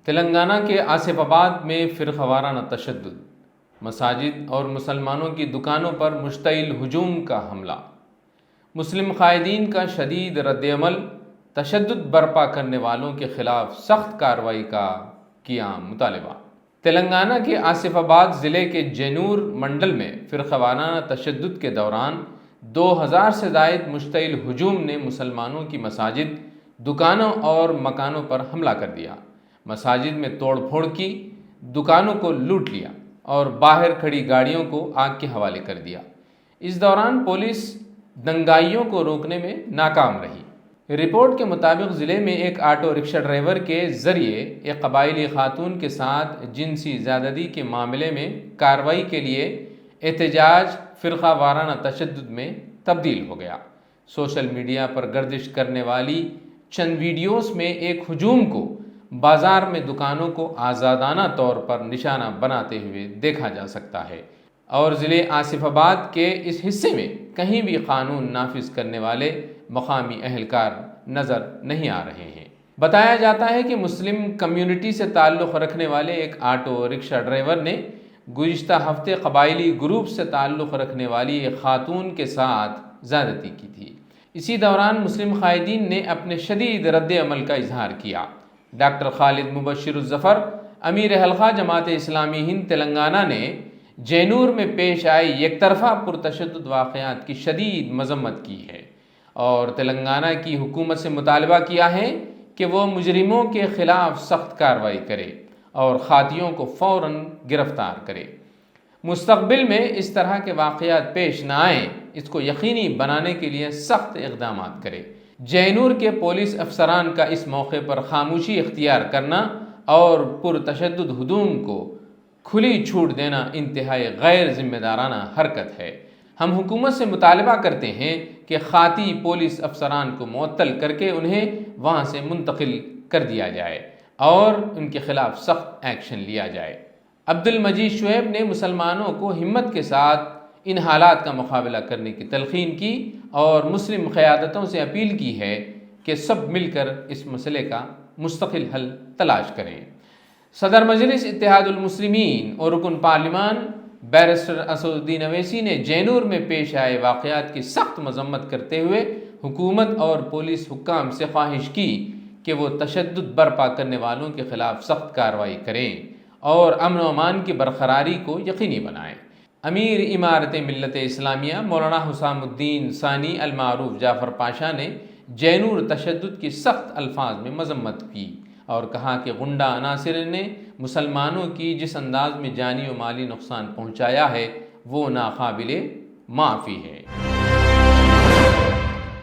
تلنگانہ کے آصف آباد میں فرقہ وارانہ تشدد، مساجد اور مسلمانوں کی دکانوں پر مشتعل ہجوم کا حملہ، مسلم قائدین کا شدید رد عمل، تشدد برپا کرنے والوں کے خلاف سخت کارروائی کا کیا مطالبہ۔ تلنگانہ کے آصف آباد ضلع کے جینور منڈل میں فرقہ وارانہ تشدد کے دوران 2000 سے زائد مشتعل ہجوم نے مسلمانوں کی مساجد، دکانوں اور مکانوں پر حملہ کر دیا، مساجد میں توڑ پھوڑ کی، دکانوں کو لوٹ لیا اور باہر کھڑی گاڑیوں کو آگ کے حوالے کر دیا۔ اس دوران پولیس دنگائیوں کو روکنے میں ناکام رہی۔ رپورٹ کے مطابق ضلع میں ایک آٹو رکشہ ڈرائیور کے ذریعے ایک قبائلی خاتون کے ساتھ جنسی زیادتی کے معاملے میں کارروائی کے لیے احتجاج فرقہ وارانہ تشدد میں تبدیل ہو گیا۔ سوشل میڈیا پر گردش کرنے والی چند ویڈیوز میں ایک ہجوم کو بازار میں دکانوں کو آزادانہ طور پر نشانہ بناتے ہوئے دیکھا جا سکتا ہے، اور ضلع آصف آباد کے اس حصے میں کہیں بھی قانون نافذ کرنے والے مقامی اہلکار نظر نہیں آ رہے ہیں۔ بتایا جاتا ہے کہ مسلم کمیونٹی سے تعلق رکھنے والے ایک آٹو رکشہ ڈرائیور نے گزشتہ ہفتے قبائلی گروپ سے تعلق رکھنے والی ایک خاتون کے ساتھ زیادتی کی تھی۔ اسی دوران مسلم قائدین نے اپنے شدید رد عمل کا اظہار کیا۔ ڈاکٹر خالد مبشر الظفر، امیر حلقہ جماعت اسلامی ہند تلنگانہ نے جینور میں پیش آئے یک طرفہ پرتشدد واقعات کی شدید مذمت کی ہے اور تلنگانہ کی حکومت سے مطالبہ کیا ہے کہ وہ مجرموں کے خلاف سخت کارروائی کرے اور خاطیوں کو فوراً گرفتار کرے۔ مستقبل میں اس طرح کے واقعات پیش نہ آئیں، اس کو یقینی بنانے کے لیے سخت اقدامات کرے۔ جینور کے پولیس افسران کا اس موقع پر خاموشی اختیار کرنا اور پرتشدد ہجوم کو کھلی چھوٹ دینا انتہائی غیر ذمہ دارانہ حرکت ہے۔ ہم حکومت سے مطالبہ کرتے ہیں کہ خاطی پولیس افسران کو معطل کر کے انہیں وہاں سے منتقل کر دیا جائے اور ان کے خلاف سخت ایکشن لیا جائے۔ عبدالمجید شعیب نے مسلمانوں کو ہمت کے ساتھ ان حالات کا مقابلہ کرنے کی تلقین کی اور مسلم قیادتوں سے اپیل کی ہے کہ سب مل کر اس مسئلے کا مستقل حل تلاش کریں۔ صدر مجلس اتحاد المسلمین اور رکن پارلیمان بیرسٹر اسد الدین اویسی نے جینور میں پیش آئے واقعات کی سخت مذمت کرتے ہوئے حکومت اور پولیس حکام سے خواہش کی کہ وہ تشدد برپا کرنے والوں کے خلاف سخت کارروائی کریں اور امن و امان کی برقراری کو یقینی بنائیں۔ امیر امارت ملت اسلامیہ مولانا حسام الدین ثانی المعروف جعفر پاشا نے جینور تشدد کی سخت الفاظ میں مذمت کی اور کہا کہ غنڈہ عناصر نے مسلمانوں کی جس انداز میں جانی و مالی نقصان پہنچایا ہے وہ ناقابل معافی ہے۔